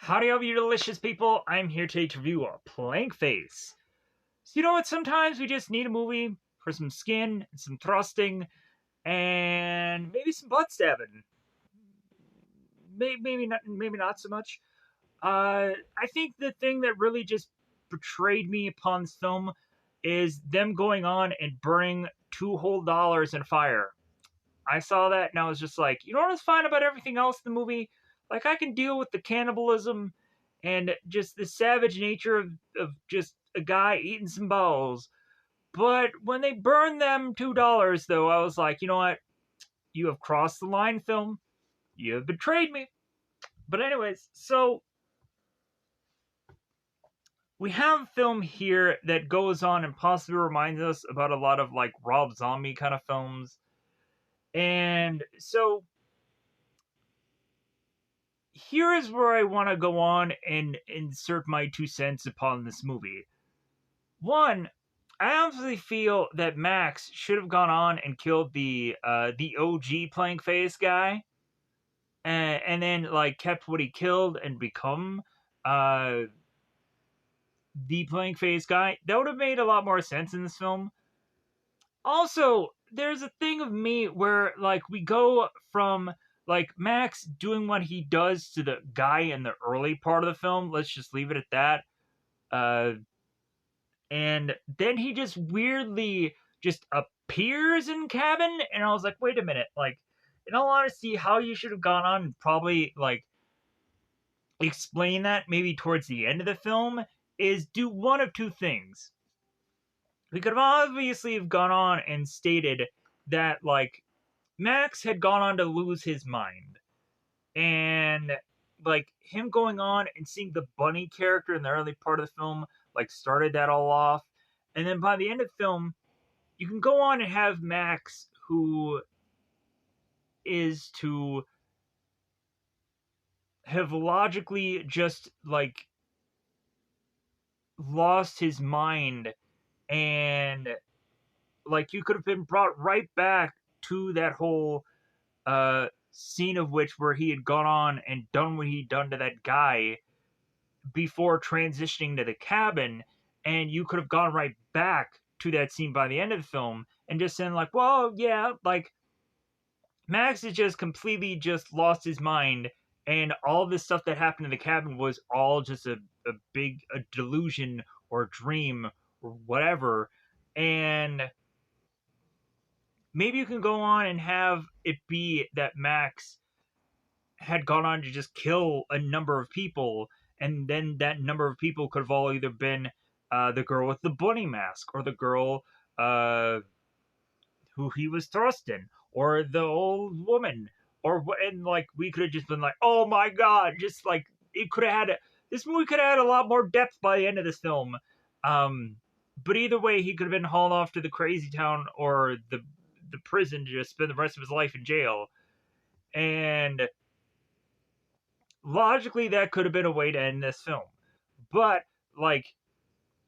Howdy, all you delicious people. I'm here today to review a Plank Face. So, you know what? Sometimes we just need a movie for some skin, some thrusting, and maybe some butt stabbing. Maybe not so much. I think the thing that really just betrayed me upon this film is them going on and burning two whole dollars in fire. I saw that and I was just like, you know what was fine about everything else in the movie? Like, I can deal with the cannibalism and just the savage nature of just a guy eating some balls. But when they burned them $2, though, I was like, you know what? You have crossed the line, film. You have betrayed me. But, anyways, so we have a film here that goes on and possibly reminds us about a lot of like Rob Zombie kind of films. And so here is where I want to go on and insert my 2 cents upon this movie. One, I honestly feel that Max should have gone on and killed the OG Plank Face guy, and then like kept what he killed and become uh the Plank Face guy. That would have made a lot more sense in this film. Also, there's a thing of me where like we go from like Max doing what he does to the guy in the early part of the film. Let's just leave it at that. Uh, and then he just weirdly just appears in cabin, and I was like, wait a minute, like in all honesty, how you should have gone on and probably like explain that maybe towards the end of the film is do one of two things. We could have obviously have gone on and stated that like Max had gone on to lose his mind. And like him going on and seeing the bunny character in the early part of the film like started that all off. And then by the end of the film, you can go on and have Max who is to have logically just like lost his mind, and like you could have been brought right back to that whole scene of which where he had gone on and done what he'd done to that guy before transitioning to the cabin, and you could have gone right back to that scene by the end of the film and just saying like, well, yeah, like Max has just completely just lost his mind, and all this stuff that happened in the cabin was all just a big a delusion or dream or whatever. And maybe you can go on and have it be that Max had gone on to just kill a number of people, and then that number of people could have all either been the girl with the bunny mask, or the girl who he was thrusting, or the old woman, or and like we could have just been like, oh my god, just like it could have had this movie could have had a lot more depth by the end of this film. Um, but either way, he could have been hauled off to the crazy town or the prison to just spend the rest of his life in jail. And logically that could have been a way to end this film. But like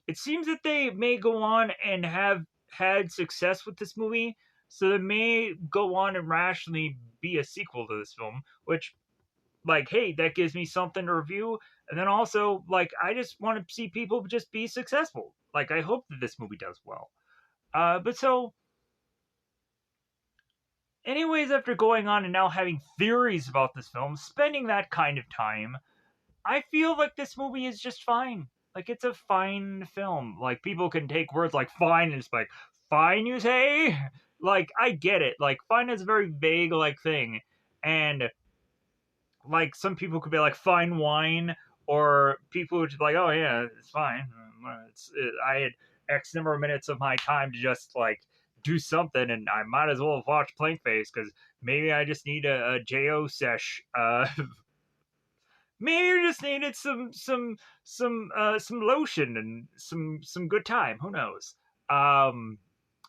it seems that they may go on and have had success with this movie, so they may go on and rationally be a sequel to this film, which like hey, that gives me something to review. And then also like I just want to see people just be successful. Like I hope that this movie does well. But so anyways, after going on and now having theories about this film, spending that kind of time, I feel like this movie is just fine. Like it's a fine film. Like people can take words like fine and it's like fine, you say? Like I get it. Like fine is a very vague like thing, and like some people could be like fine wine, or people would just be like, oh yeah, it's fine. I had X number of minutes of my time to just like do something, and I might as well have watched Plank Face because maybe I just need a JO sesh maybe you just needed some lotion and some good time. Who knows? Um,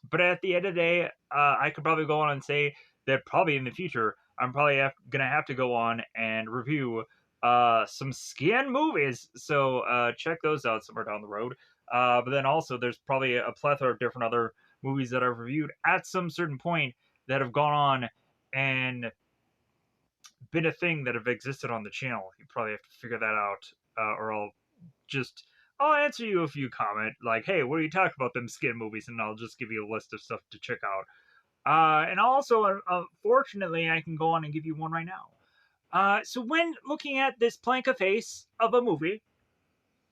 but at the end of the day, I could probably go on and say that probably in the future, I'm probably gonna have to go on and review some skin movies. So check those out somewhere down the road. But then also, there's probably a plethora of different other movies that I've reviewed at some certain point that have gone on and been a thing that have existed on the channel. You probably have to figure that out, or I'll answer you if you comment like, "Hey, what do you talk about them skin movies?" And I'll just give you a list of stuff to check out. And also, fortunately, I can go on and give you one right now. So when looking at this Planka Face of a movie,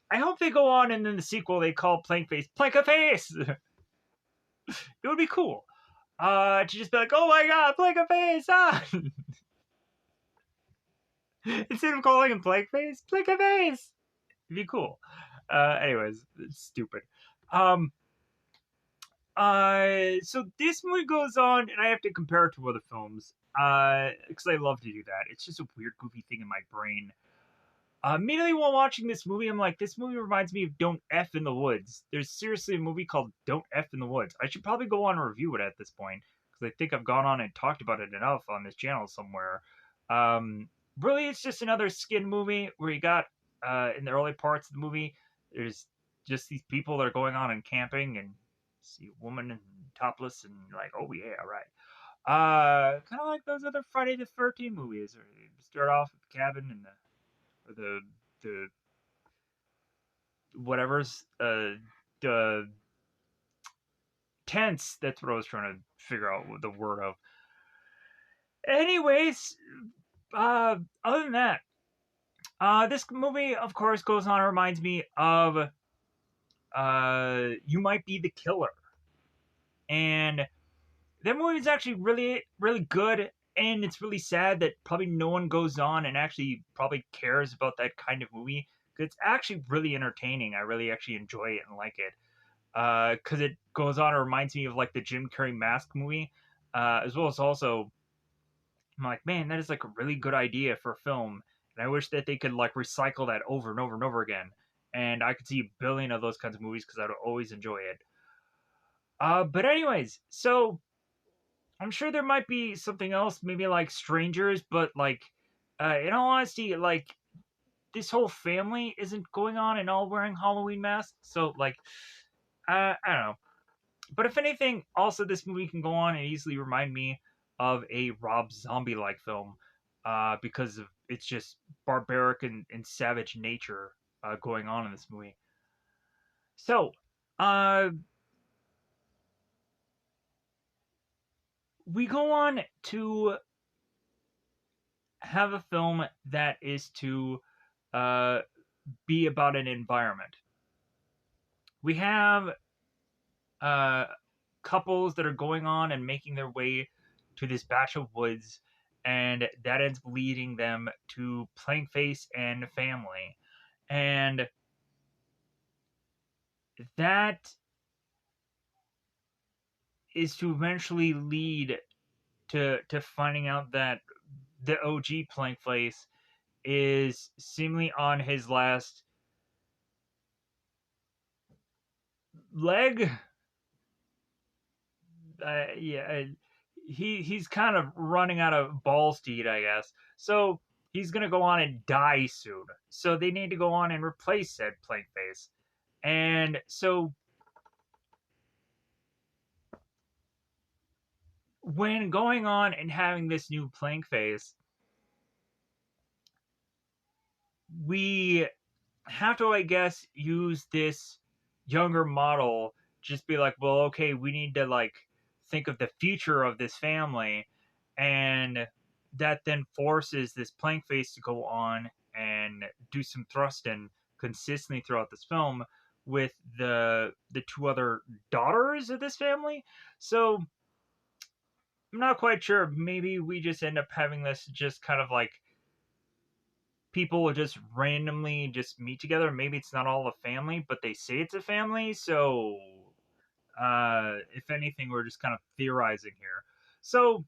I hope they go on and in the sequel they call Plank Face Planka Face. It would be cool. To just be like, oh my god, Planka Face! Ah! Instead of calling him Plank Face, Planka Face! It'd be cool. Anyways, it's stupid. So this movie goes on, and I have to compare it to other films, because I love to do that. It's just a weird, goofy thing in my brain. Immediately while watching this movie, I'm like, this movie reminds me of Don't F in the Woods. There's seriously a movie called Don't F in the Woods. I should probably go on and review it at this point, because I think I've gone on and talked about it enough on this channel somewhere. Really, it's just another skin movie where you got, in the early parts of the movie, there's just these people that are going on and camping and see a woman and topless and like, oh yeah, right. Kind of like those other Friday the 13th movies, where you start off at the cabin and the whatever's the tense. That's what I was trying to figure out the word of. Anyways, other than that, this movie, of course, goes on and reminds me of You Might Be the Killer. And that movie is actually really, really good. And it's really sad that probably no one goes on and actually probably cares about that kind of movie. Because it's actually really entertaining. I really actually enjoy it and like it. Because it goes on and reminds me of like the Jim Carrey Mask movie. As well as also, I'm like, man, that is like a really good idea for a film. And I wish that they could like recycle that over and over and over again. And I could see a billion of those kinds of movies because I would always enjoy it. But anyways, so I'm sure there might be something else, maybe like Strangers, but like, in all honesty, like this whole family isn't going on and all wearing Halloween masks. So like, I don't know. But if anything, also this movie can go on and easily remind me of a Rob Zombie like film, because of its just barbaric and savage nature going on in this movie. So, uh, we go on to have a film that is to uh, be about an environment. We have uh, couples that are going on and making their way to this batch of woods, and that ends up leading them to Plankface and family. And that is to eventually lead to finding out that the OG Plankface is seemingly on his last leg. Yeah, he's kind of running out of balls to eat, I guess. So he's gonna go on and die soon. So they need to go on and replace said Plankface. And so when going on and having this new Plankface, we have to, I guess, use this younger model. Just be like, well, okay, we need to like think of the future of this family, and that then forces this Plank Face to go on and do some thrusting consistently throughout this film with the two other daughters of this family. So I'm not quite sure. Maybe we just end up having this just kind of like people will just randomly just meet together. Maybe it's not all a family, but they say it's a family. So, if anything, we're just kind of theorizing here. So,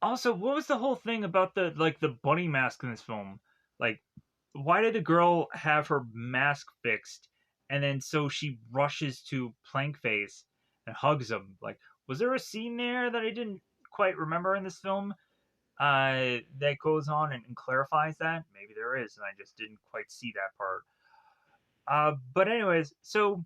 also, what was the whole thing about the like the bunny mask in this film? Like, why did the girl have her mask fixed, and then so she rushes to Plankface and hugs him? Like, was there a scene there that I didn't quite remember in this film? That goes on and clarifies that. Maybe there is, and I just didn't quite see that part. But anyways, so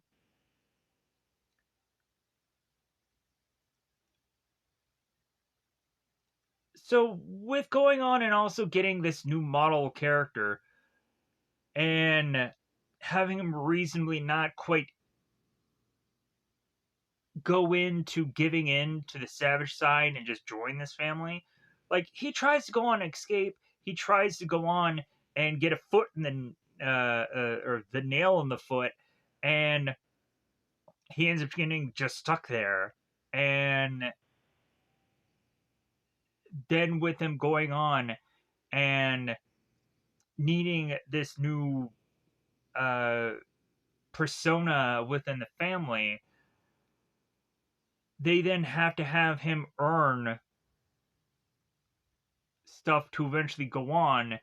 So with going on and also getting this new model character and having him reasonably not quite go into giving in to the savage side and just join this family. Like he tries to go on and escape. He tries to go on and get a foot in the or the nail in the foot, and he ends up getting just stuck there. And then with him going on and needing this new uh, persona within the family, they then have him earn stuff to eventually go on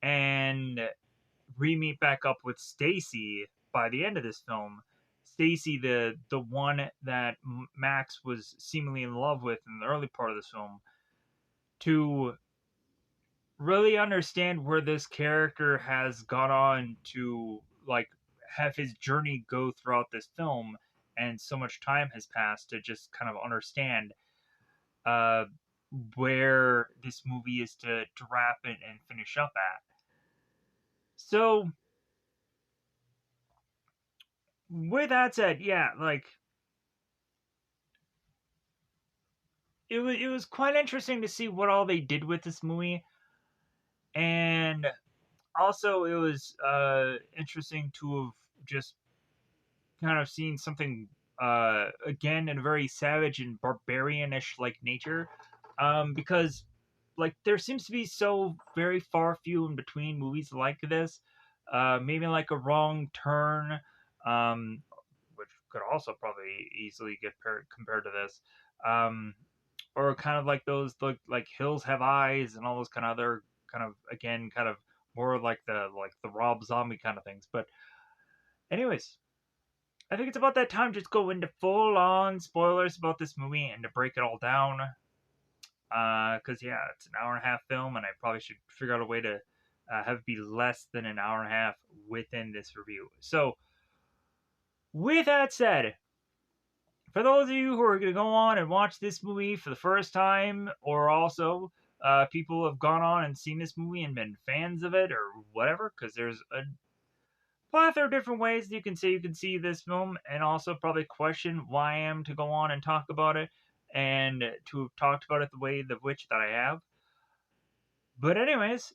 and re-meet back up with Stacy by the end of this film. Stacy, the one that Max was seemingly in love with in the early part of this film, to really understand where this character has gone on to like have his journey go throughout this film, and so much time has passed to just kind of understand uh where this movie is to wrap it and finish up at. So with that said, yeah, like it was quite interesting to see what all they did with this movie, and also it was interesting to have just kind of seen something again in a very savage and barbarianish like nature, because like there seems to be so very far few in between movies like this, maybe like a Wrong Turn, um, which could also probably easily get compared to this, um, or kind of like those like Hills Have Eyes and all those kind of other kind of again kind of more like the Rob Zombie kind of things. But anyways, I think it's about that time to just go into full on spoilers about this movie and to break it all down. Because yeah, it's an hour and a half film, and I probably should figure out a way to have it be less than an hour and a half within this review. So, with that said, for those of you who are going to go on and watch this movie for the first time, or also people who have gone on and seen this movie and been fans of it or whatever, because there's a plethora of different ways you can see this film, and also probably question why I am to go on and talk about it, and to have talked about it the way the which that I have. But anyways,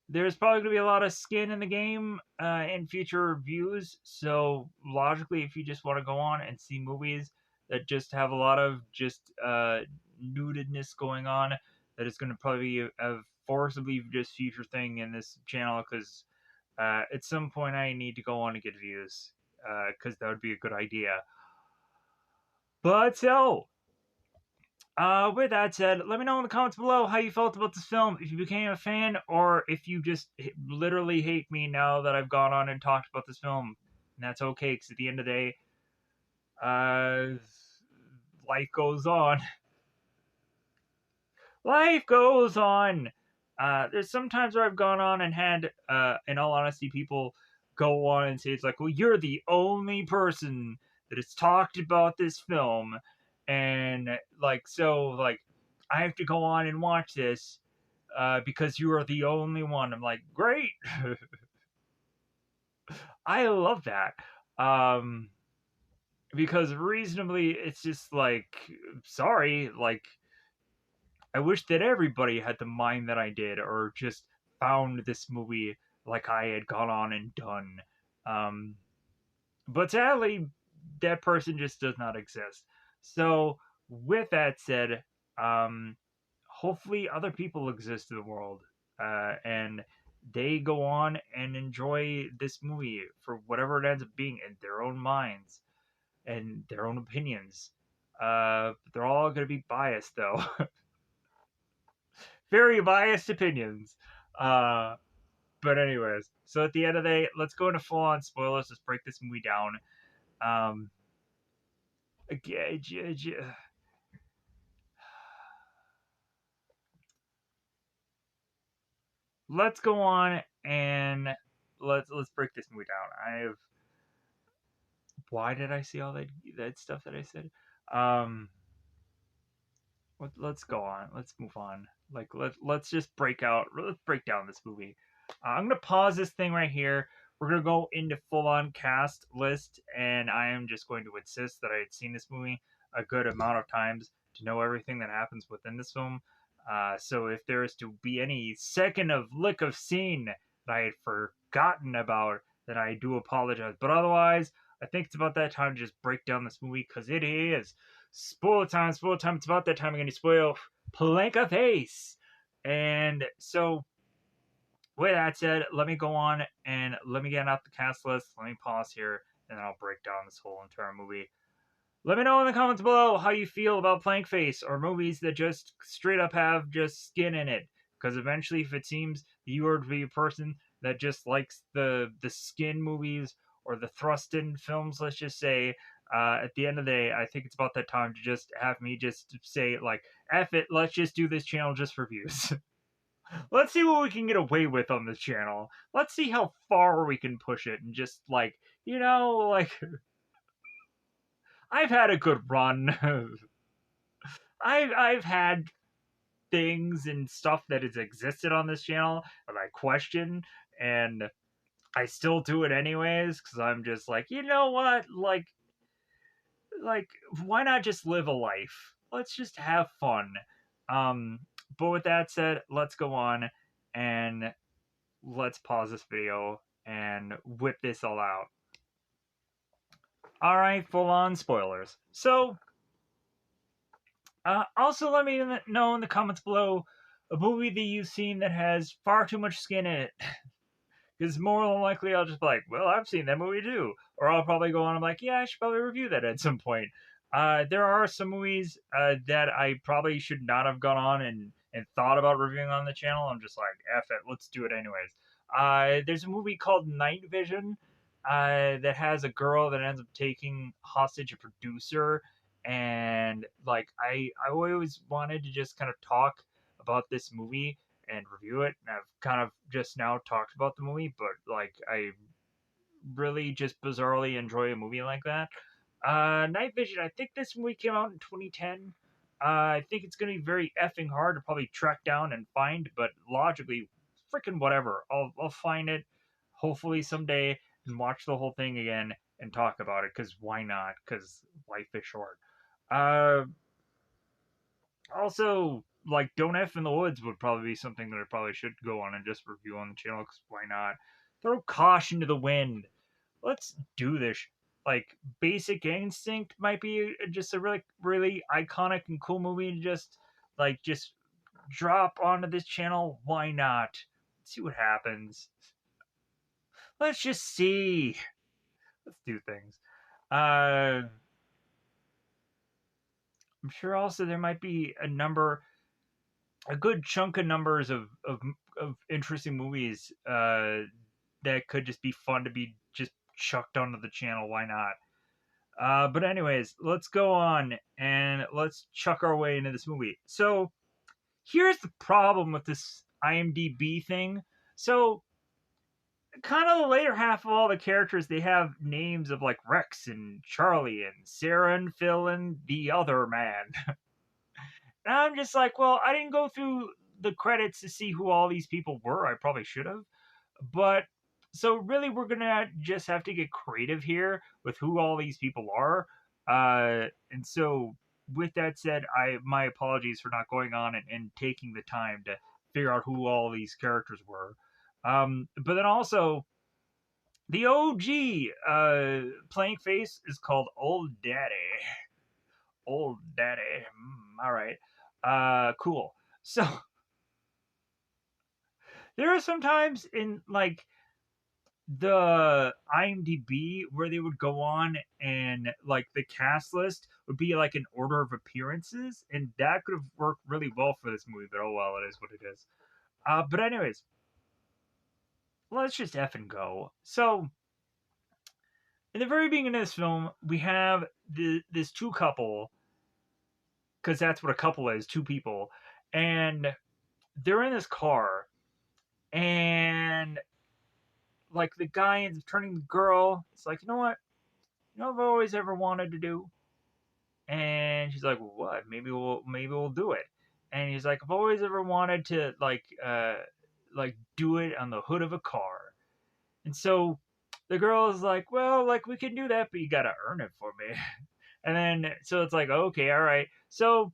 there's probably going to be a lot of skin in the game in future reviews. So logically, if you just want to go on and see movies that just have a lot of just nudedness going on, that is going to probably be a forcibly just future thing in this channel, because at some point I need to go on and get views, because that would be a good idea. But so, with that said, let me know in the comments below how you felt about this film. If you became a fan, or if you just literally hate me now that I've gone on and talked about this film. And that's okay, because at the end of the day, uh, life goes on. Life goes on. There's sometimes where I've gone on and had, in all honesty, people go on and say, it's like, well, you're the only person that has talked about this film. And, like, so, like, I have to go on and watch this because you are the only one. I'm like, great. I love that. Um, because reasonably, it's just like, sorry, like, I wish that everybody had the mind that I did, or just found this movie like I had gone on and done. Um, but sadly, that person just does not exist. So, with that said, um, hopefully other people exist in the world, and they go on and enjoy this movie for whatever it ends up being in their own minds and their own opinions. They're all going to be biased, though. Very biased opinions. Uh, but anyways, so at the end of the day, let's go into full on spoilers. Let's break this movie down. Um, let's go on and let's break this movie down. I have Why did I say all that stuff that I said? Um, let's go on. Let's move on. Like let's just break out. Let's break down this movie. I'm gonna pause this thing right here. We're gonna go into full on cast list, and I am just going to insist that I had seen this movie a good amount of times to know everything that happens within this film. So if there is to be any second of lick of scene that I had forgotten about, then I do apologize. But otherwise, I think it's about that time to just break down this movie because it is spoiler time, spoiler time. It's about that time again to spoil Planka Face. And so, with that said, let me go on and let me get out the cast list. Let me pause here, and then I'll break down this whole entire movie. Let me know in the comments below how you feel about Plank Face or movies that just straight up have just skin in it. Because eventually, if it seems you are to be a person that just likes the skin movies or the thrust in films, let's just say, at the end of the day, I think it's about that time to just have me just say, like, F it, let's just do this channel just for views. Let's see what we can get away with on this channel. Let's see how far we can push it and just, like, like, I've had a good run. I've had things and stuff that has existed on this channel that I question, and I still do it anyways because I'm just like, you know what, like why not just live a life? Let's just have fun. Um, but with that said, let's go on and let's pause this video and whip this all out. All right, full on spoilers. So also, let me know in the comments below a movie that you've seen that has far too much skin in it. Because more than likely, I'll just be like, well, I've seen that movie too. Or I'll probably go on and I'm like, yeah, I should probably review that at some point. There are some movies that I probably should not have gone on and thought about reviewing on the channel. I'm just like, F it, let's do it anyways. There's a movie called Night Vision that has a girl that ends up taking hostage a producer, and like I always wanted to just kind of talk about this movie and review it, and I've kind of just now talked about the movie, but like I really just bizarrely enjoy a movie like that. Night Vision, I think this movie came out in 2010. I think it's gonna be very effing hard to probably track down and find, but logically, freaking whatever, I'll find it hopefully someday and watch the whole thing again and talk about it, because why not? Because life is short. Uh, Also, like, Don't F in the Woods would probably be something that I probably should go on and just review on the channel, because why not? Throw caution to the wind. Let's do this. Like, Basic Instinct might be just a really, really iconic and cool movie to just drop onto this channel. Why not? Let's see what happens. Let's just see. Let's do things. I'm sure also there might be a good chunk of numbers of interesting movies that could just be fun to be just chucked onto the channel. Why not? But anyways, let's go on and let's chuck our way into this movie. So here's the problem with this IMDb thing. So kind of the later half of all the characters, they have names of like Rex and Charlie and Sarah and Phil and the other man. And I'm just like, well, I didn't go through the credits to see who all these people were. I probably should have. But so really, we're gonna just have to get creative here with who all these people are. And so, with that said, my apologies for not going on and taking the time to figure out who all these characters were. But then also, the OG playing face is called Old Daddy. Old Daddy. All right. Cool. So there are some times in like the IMDb where they would go on and like the cast list would be like an order of appearances, and that could have worked really well for this movie. But oh well, it is what it is. But anyways, let's just F and go. So in the very beginning of this film, we have this two couple, because that's what a couple is, two people, and they're in this car, and like the guy ends up turning the girl. It's like, you know what? You know what I've always ever wanted to do? And she's like, what? Maybe we'll do it. And he's like, I've always ever wanted to like do it on the hood of a car. And so the girl is like, well, like we can do that, but you gotta earn it for me. And then so it's like, okay, all right. So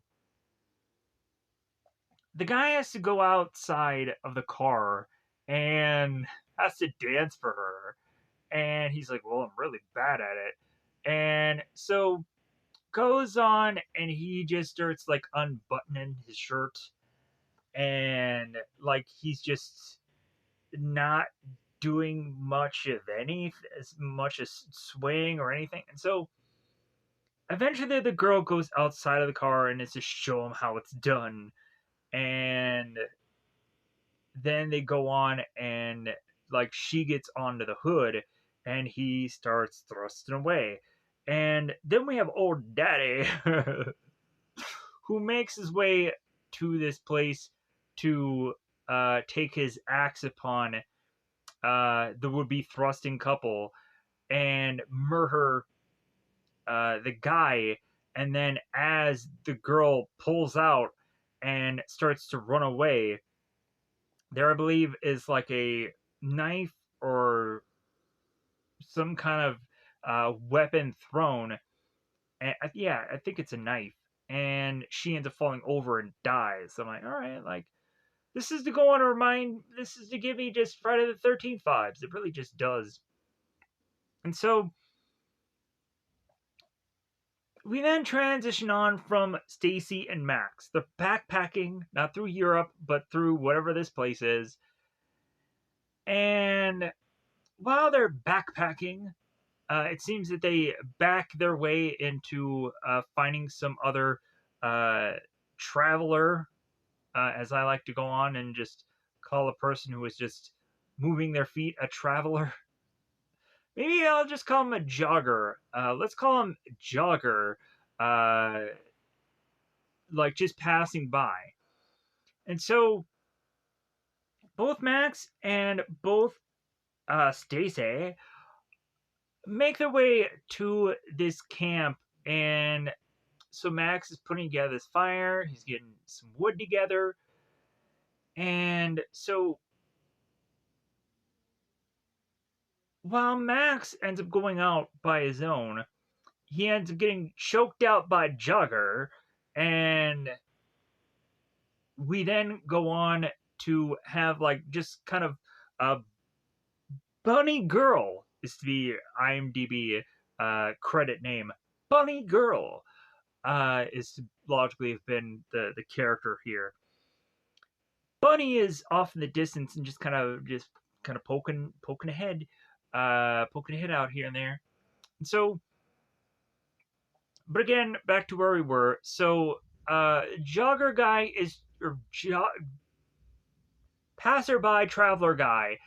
the guy has to go outside of the car and has to dance for her. And he's like, well, I'm really bad at it. And so goes on and he just starts like unbuttoning his shirt, and like he's just not doing much of any as much as swing or anything. And so eventually the girl goes outside of the car and it's to show him how it's done. And then they go on and like she gets onto the hood and he starts thrusting away. And then we have old daddy who makes his way to this place to take his axe upon the would-be thrusting couple and murder the guy. And then as the girl pulls out and starts to run away, there I believe is like a knife or some kind of weapon thrown. And yeah, I think it's a knife. And she ends up falling over and dies. So I'm like, all right, like this is to go on to remind. This is to give me just Friday the 13th vibes. It really just does. And so we then transition on from Stacy and Max. They're backpacking, not through Europe, but through whatever this place is. And while they're backpacking, it seems that they back their way into finding some other uh, traveler, as I like to go on and just call a person who is just moving their feet a traveler. Maybe I'll just call him a jogger. Let's call him Jogger, uh, like just passing by. And so both Max and both Stacy make their way to this camp. And so Max is putting together this fire, he's getting some wood together. And so while Max ends up going out by his own, he ends up getting choked out by Jogger. And we then go on to have like just kind of a Bunny Girl is to be IMDb credit name. Bunny Girl is to logically have been the character here. Bunny is off in the distance and just kind of poking ahead, poking a head out here and there. And so, but again, back to where we were. So, jogger guy is or passerby traveler guy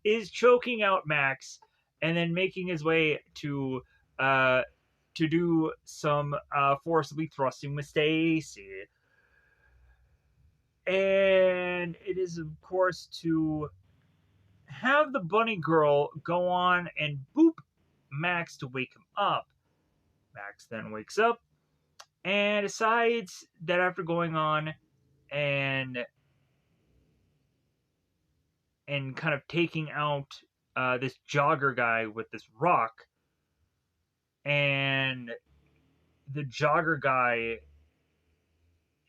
is choking out Max and then making his way to do some forcibly thrusting with Stacy. And it is, of course, to have the bunny girl go on and boop Max to wake him up. Max then wakes up and decides that after going on and kind of taking out this jogger guy with this rock, and the jogger guy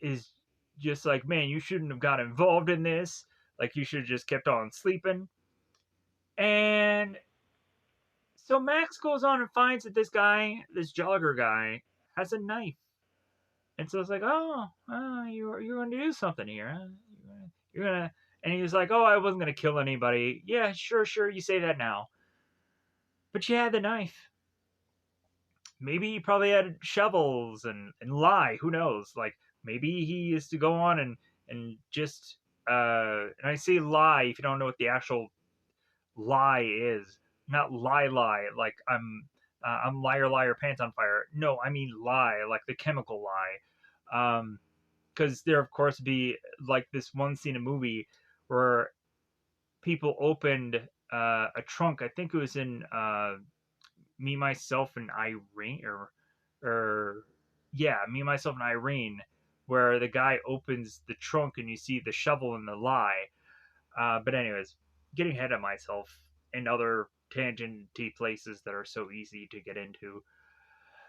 is just like, man, you shouldn't have got involved in this. Like, you should have just kept on sleeping. And so Max goes on and finds that this jogger guy, has a knife. And so it's like, oh, you're going to do something here. Huh? You're gonna, and he was like, oh, I wasn't going to kill anybody. Yeah, sure, you say that now. But you had the knife. Maybe he probably had shovels and lie. Who knows? Like, maybe he used to go on and just, and I say lie if you don't know what the actual lie is. Not lie, like I'm liar, pants on fire. No, I mean lie, like the chemical lie. Because there, of course, be like this one scene in a movie where people opened a trunk. I think it was in Me, Myself, and Irene, or or yeah, Me, Myself, and Irene, where the guy opens the trunk and you see the shovel and the lie. But anyways, getting ahead of myself in other tangenty places that are so easy to get into.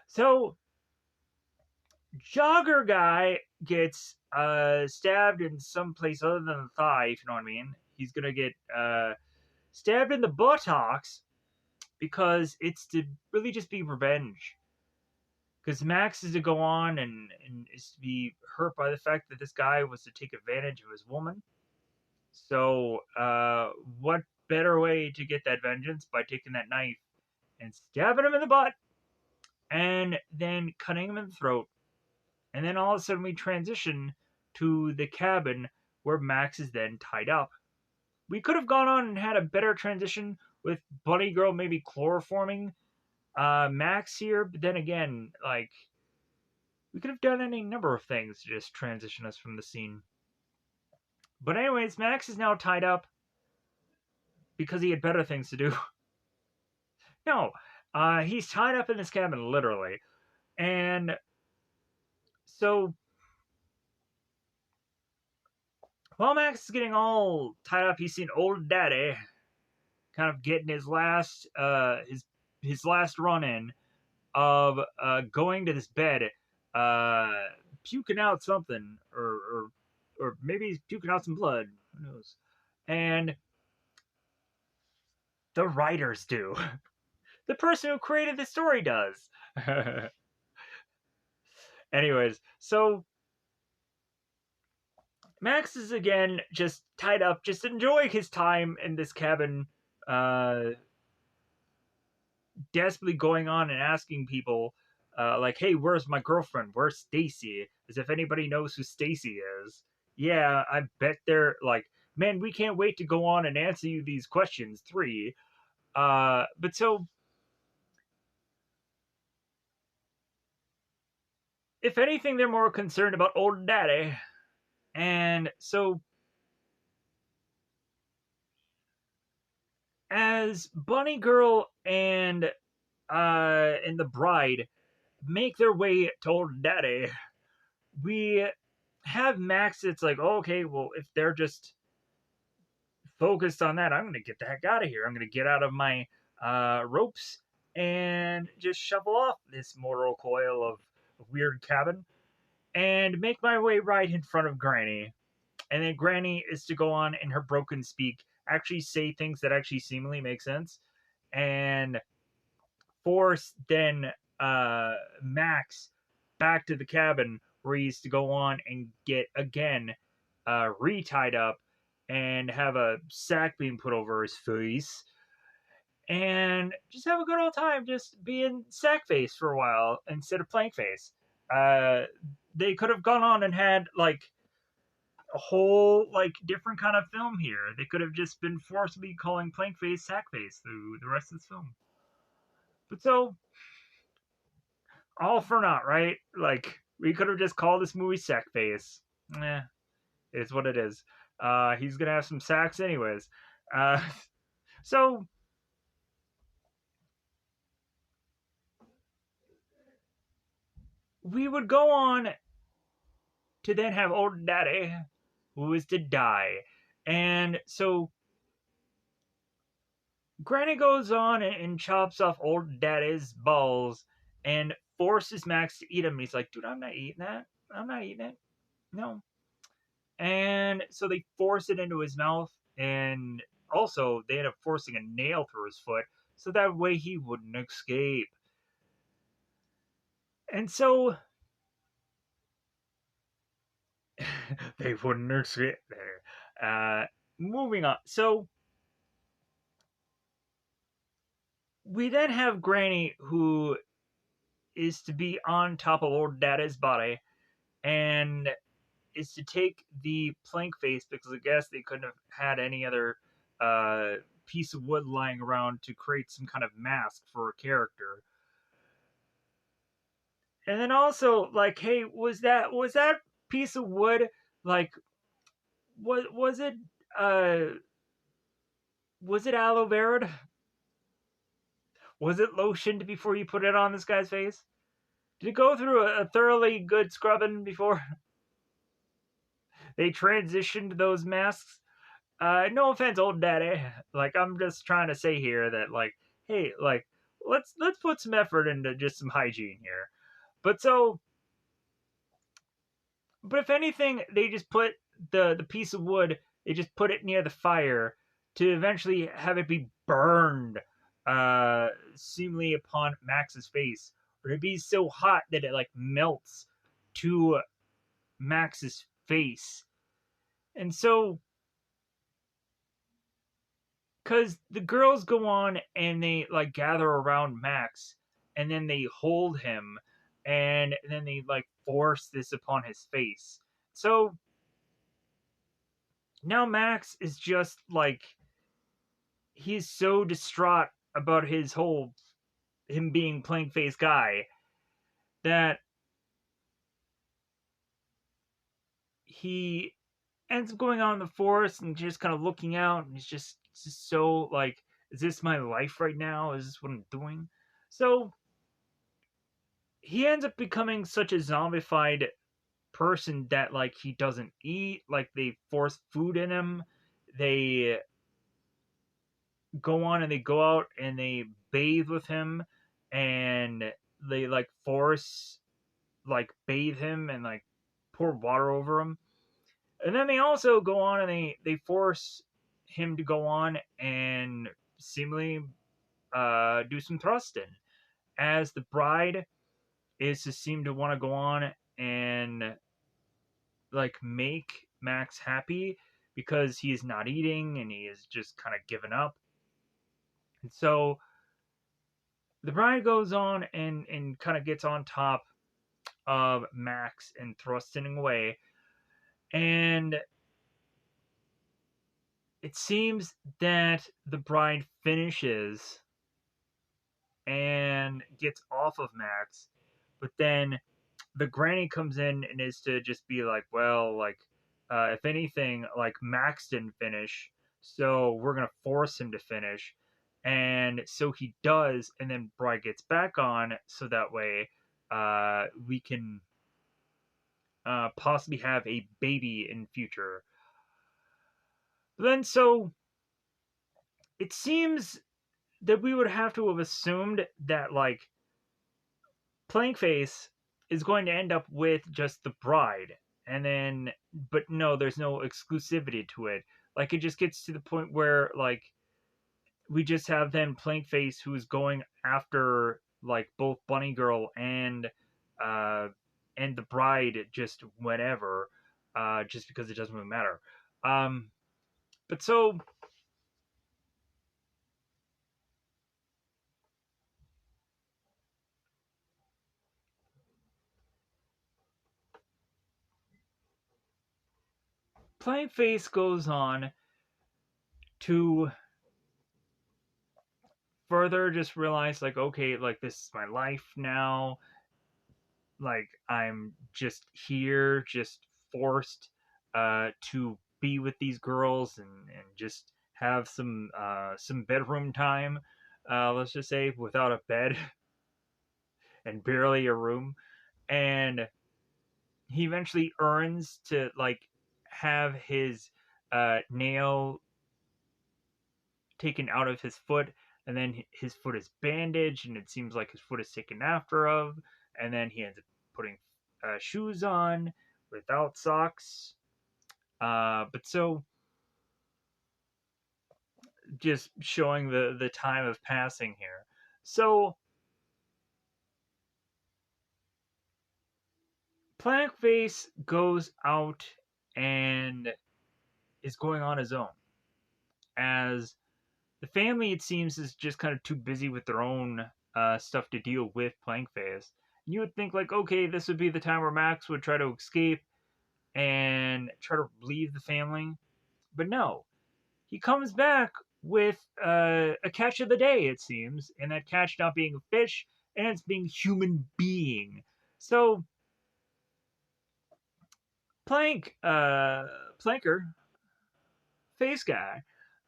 So jogger guy gets stabbed in some place other than the thigh, if you know what I mean. He's gonna get stabbed in the buttocks because it's to really just be revenge. Because Max is to go on and is to be hurt by the fact that this guy was to take advantage of his woman. So, what better way to get that vengeance by taking that knife and stabbing him in the butt and then cutting him in the throat? And then all of a sudden we transition to the cabin where Max is then tied up. We could have gone on and had a better transition with Bunny Girl maybe chloroforming Max here, but then again, like, we could have done any number of things to just transition us from the scene. But anyways, Max is now tied up because he had better things to do. No, he's tied up in this cabin, literally. And so, while Max is getting all tied up, he's seen old daddy kind of getting his last run in of going to this bed, uh, puking out something, or maybe he's puking out some blood. Who knows? And the writers do. The person who created the story does. Anyways, so Max is again just tied up, just enjoying his time in this cabin, desperately going on and asking people, like, "Hey, where's my girlfriend? Where's Stacy? As if anybody knows who Stacy is." Yeah, I bet they're like, "Man, we can't wait to go on and answer you these questions." 3. But so, if anything, they're more concerned about old daddy. And so, as Bunny Girl and the bride make their way to old daddy, we have Max. It's like, oh, okay, well, if they're just focused on that, I'm gonna get the heck out of here. I'm gonna get out of my ropes and just shovel off this mortal coil of weird cabin and make my way right in front of Granny. And then Granny is to go on in her broken speak, actually say things that actually seemingly make sense, and force then Max back to the cabin where he's to go on and get again re-tied up and have a sack being put over his face and just have a good old time just being sack face for a while instead of plank face. They could have gone on and had like a whole like different kind of film here. They could have just been forcibly calling plank face sack face through the rest of this film. But so all for naught, right? Like we could have just called this movie Sack Face. Eh, it's what it is. He's gonna have some sacks anyways. Uh, so we would go on to then have old daddy, who is to die, and so Granny goes on and chops off old daddy's balls and forces Max to eat him. He's like, dude, I'm not eating that. I'm not eating it. No. And so they force it into his mouth, and also they end up forcing a nail through his foot so that way he wouldn't escape. And so they wouldn't escape there. Moving on. So we then have Granny, who is to be on top of old Daddy's body and is to take the plank face because I guess they couldn't have had any other piece of wood lying around to create some kind of mask for a character. And then also, like, hey, was that piece of wood like was it uh was it aloe vera? Was it lotioned before you put it on this guy's face? Did it go through a thoroughly good scrubbing before they transitioned those masks? No offense, old daddy. Like, I'm just trying to say here that, like, hey, like, let's put some effort into just some hygiene here. But so, but if anything, they just put the piece of wood. They just put it near the fire to eventually have it be burned, seemingly upon Max's face, or to be so hot that it like melts to Max's face. And so, because the girls go on and they like gather around Max, and then they hold him, and then they like force this upon his face. So now Max is just like he's so distraught about his whole him being plain face guy that he ends up going out in the forest and just kind of looking out, and he's just so like, is this my life right now? Is this what I'm doing? So he ends up becoming such a zombified person that like he doesn't eat, like they force food in him. They go on and they go out and they bathe with him, and they like force like bathe him and like pour water over him. And then they also go on and they force him to go on and seemingly do some thrusting, as the bride is to seem to want to go on and like make Max happy because he is not eating and he is just kind of given up. And so the bride goes on and kind of gets on top of Max and thrusting away. And it seems that the bride finishes and gets off of Max, but then the granny comes in and is to just be like, well, like, if anything, like Max didn't finish, so we're gonna force him to finish, and so he does, and then Bride gets back on, so that way, we can possibly have a baby in future. But then, so it seems that we would have to have assumed that like Plankface is going to end up with just the bride, and then but no, there's no exclusivity to it. Like it just gets to the point where like we just have then Plankface who is going after like both Bunny Girl uh and the bride just whenever, just because it doesn't really matter. Um but so Plankface goes on to further just realize like, okay, like this is my life now, like I'm just here, just forced to be with these girls and just have some bedroom time, let's just say, without a bed and barely a room. And he eventually earns to like have his nail taken out of his foot, and then his foot is bandaged and it seems like his foot is taken after of, and then he ends up putting shoes on without socks. But so just showing the time of passing here. So Plankface goes out and is going on his own, as the family, it seems, is just kind of too busy with their own stuff to deal with Plankface. You would think like, okay, this would be the time where Max would try to escape and try to leave the family, but no, he comes back with a catch of the day, it seems, and that catch not being a fish, and it's being human being. So Planker, face guy,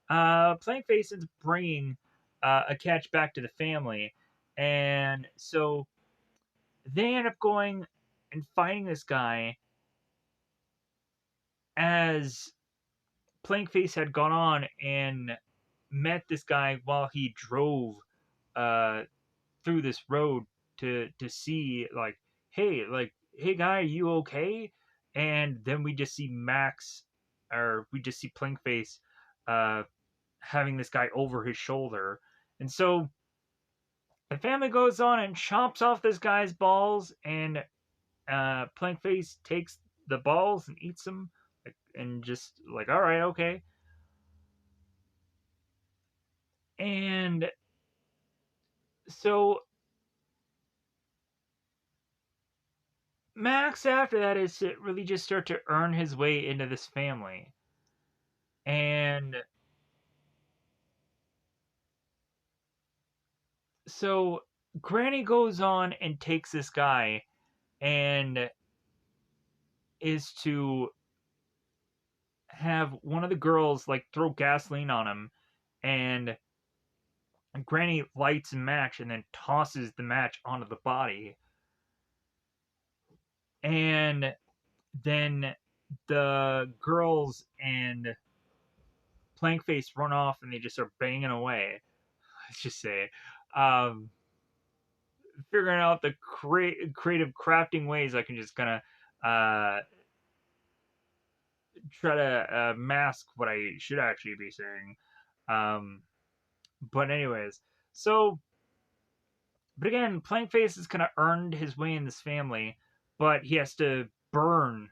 Plank Face is bringing a catch back to the family, and so they end up going and finding this guy as Plankface had gone on and met this guy while he drove uh, through this road to see hey guy, are you okay? And then we just see Max, or we just see Plankface uh, having this guy over his shoulder, and so the family goes on and chops off this guy's balls, and Plankface takes the balls and eats them, and just like, all right, okay. And so Max, after that, is to really just start to earn his way into this family. And so Granny goes on and takes this guy and is to have one of the girls like throw gasoline on him, and Granny lights a match and then tosses the match onto the body. And then the girls and Plankface run off and they just start banging away. Let's just say, um, figuring out the creative crafting ways I can just kind of try to mask what I should actually be saying. Um, but anyways, so but again, Plankface has kind of earned his way in this family, but he has to burn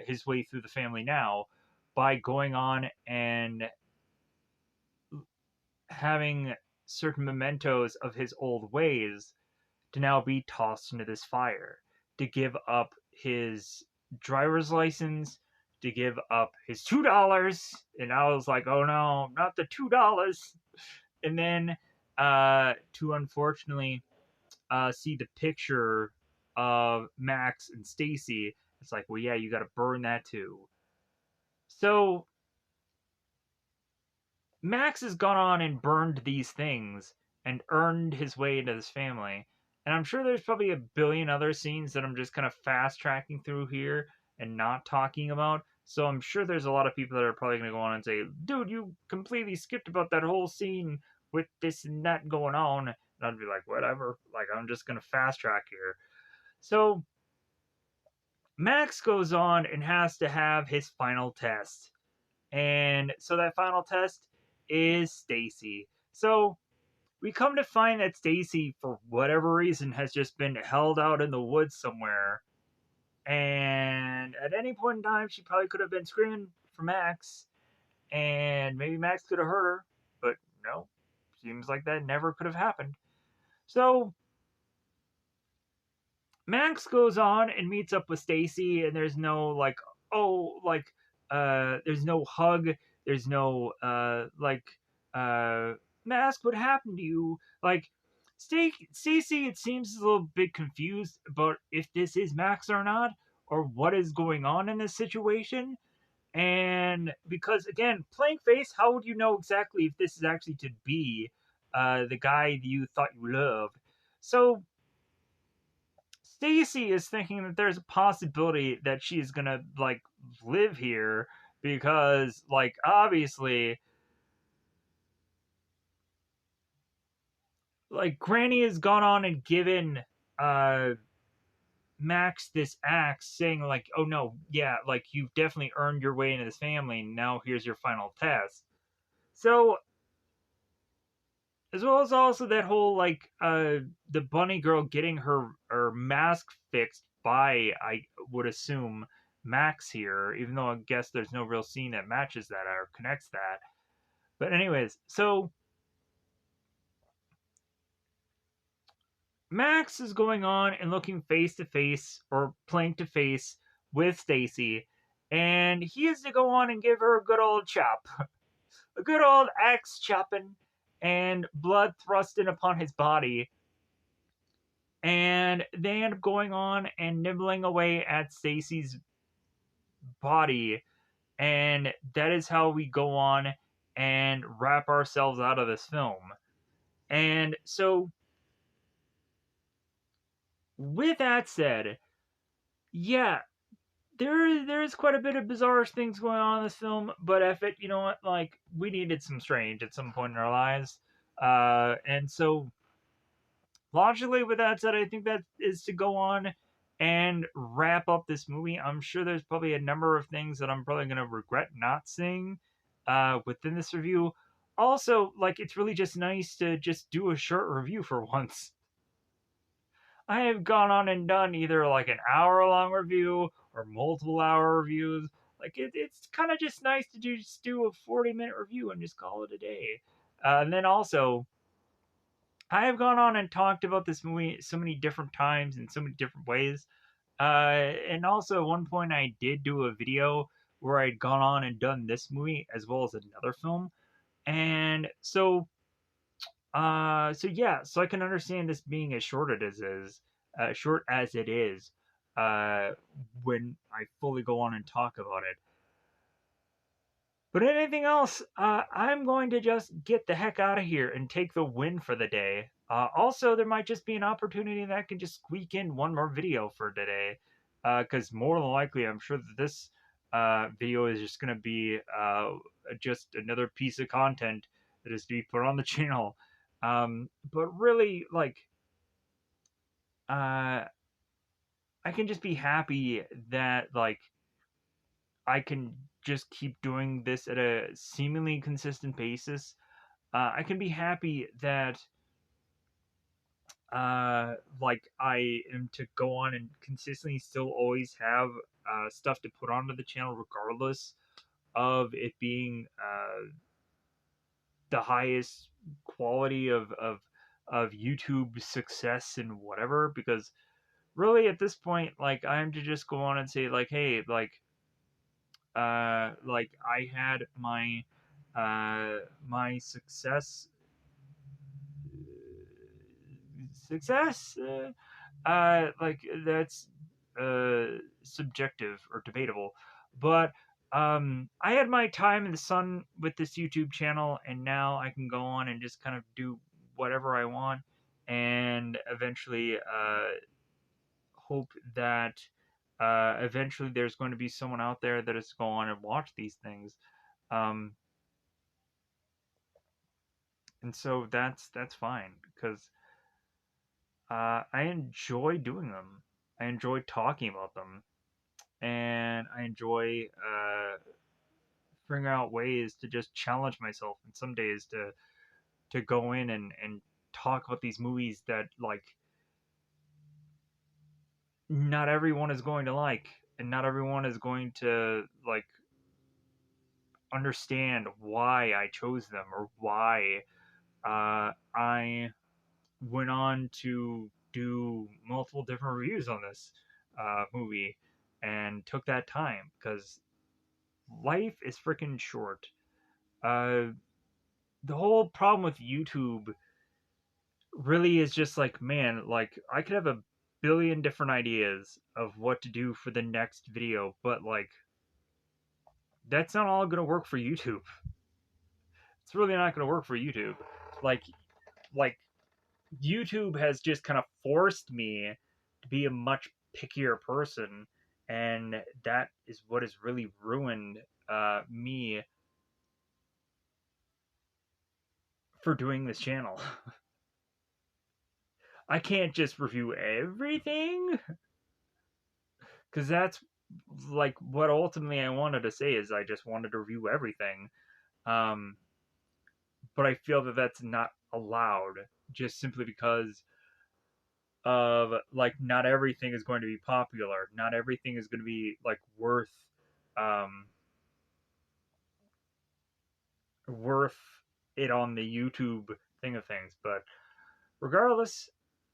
his way through the family now by going on and having certain mementos of his old ways to now be tossed into this fire, to give up his driver's license, to give up his $2. And I was like, oh no, not the $2. And then to unfortunately see the picture of Max and Stacy. It's like, well, yeah, you got to burn that too. So Max has gone on and burned these things and earned his way into this family. And I'm sure there's probably a billion other scenes that I'm just kind of fast tracking through here and not talking about. So I'm sure there's a lot of people that are probably going to go on and say, dude, you completely skipped about that whole scene with this and that going on. And I'd be like, whatever. Like, I'm just going to fast track here. So Max goes on and has to have his final test. And so that final test is Stacy. So we come to find that Stacy, for whatever reason, has just been held out in the woods somewhere. And at any point in time, she probably could have been screaming for Max. And maybe Max could have hurt her. But no, seems like that never could have happened. So Max goes on and meets up with Stacy, and there's no like, oh, like, there's no hug, there's no uh, Max, what happened to you? Like, Stacy, it seems is a little bit confused about if this is Max or not, or what is going on in this situation. And because again, playing face, how would you know exactly if this is actually to be the guy you thought you loved? So Stacy is thinking that there's a possibility that she's gonna like live here because like obviously like Granny has gone on and given uh Max this axe saying like, oh no, yeah, like you've definitely earned your way into this family, now here's your final test. So as well as also that whole like the bunny girl getting her mask fixed by, I would assume, Max here, even though I guess there's no real scene that matches that or connects that. But anyways, so Max is going on and looking face to face or plank to face with Stacy, and he has to go on and give her a good old chop. A good old axe chopping and blood thrusting upon his body, and they end up going on and nibbling away at Stacy's body, and that is how we go on and wrap ourselves out of this film. And so with that said, yeah, there's quite a bit of bizarre things going on in this film, but if it, you know what, like we needed some strange at some point in our lives, and so logically, with that said, I think that is to go on and wrap up this movie. I'm sure there's probably a number of things that I'm probably going to regret not seeing within this review. Also, like, it's really just nice to just do a short review for once. I have gone on and done either like an hour long review or multiple hour reviews. Like, it's kind of just nice to just do a 40-minute review and just call it a day. And then also, I have gone on and talked about this movie so many different times in so many different ways. And also, at one point, I did do a video where I'd gone on and done this movie as well as another film. And so yeah, so I can understand this being as short short as it is, uh, when I fully go on and talk about it. But anything else, I'm going to just get the heck out of here and take the win for the day. Also, there might just be an opportunity that I can just squeak in one more video for today. Because more than likely, I'm sure that this video is just going to be just another piece of content that is to be put on the channel. But really, like, uh, I can just be happy that, like, I can just keep doing this at a seemingly consistent basis. I can be happy that like I am to go on and consistently still always have stuff to put onto the channel regardless of it being the highest quality of YouTube success and whatever, because really at this point, like, I'm to just go on and say, like, hey, like I had my success, like that's subjective or debatable, but I had my time in the sun with this YouTube channel, and now I can go on and just kind of do whatever I want, and eventually hope that eventually there's going to be someone out there that is going on and watch these things. um and so that's fine, because I enjoy doing them. I enjoy talking about them, and I enjoy figuring out ways to just challenge myself. And some days to go in and talk about these movies that, like, not everyone is going to like, and not everyone is going to, like, understand why I chose them, or why I went on to do multiple different reviews on this movie and took that time, because life is freaking short. Uh, the whole problem with YouTube really is just like, man, like I could have a billion different ideas of what to do for the next video, but like that's not all going to work for YouTube. It's really not going to work for YouTube. Like like YouTube has just kind of forced me to be a much pickier person, and that is what has really ruined me for doing this channel. I can't just review everything, because that's like what ultimately I wanted to say is I just wanted to review everything. Um, but I feel that that's not allowed, just simply because of, like, not everything is going to be popular. Not everything is going to be like um worth it on the YouTube thing of things. But regardless,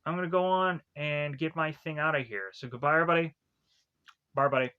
I'm gonna go on and get my thing out of here. So goodbye, everybody. Bye, everybody.